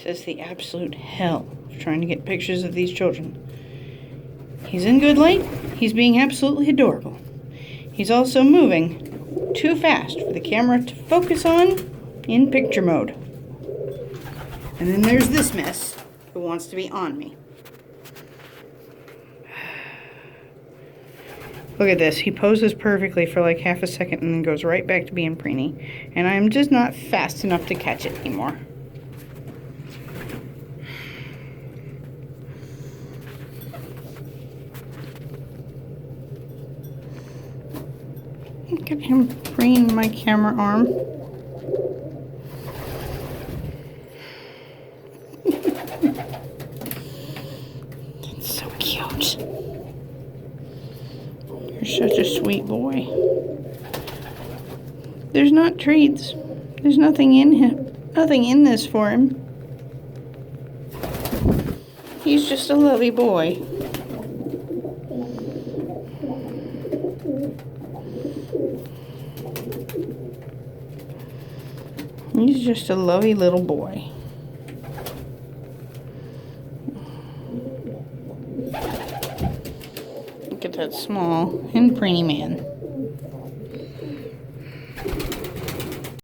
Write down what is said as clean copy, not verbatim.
is the absolute hell of trying to get pictures of these children. He's in good light. He's being absolutely adorable. He's also moving too fast for the camera to focus on in picture mode. And then there's this mess who wants to be on me. Look at this. He poses perfectly for like half a second and then goes right back to being preeny. And I'm just not fast enough to catch it anymore. Look at him preening my camera arm. That's so cute. You're such a sweet boy. There's not treats. There's nothing in him. Nothing in this for him. He's just a lovely boy. He's just a lovely little boy. Look at that small and preeny man.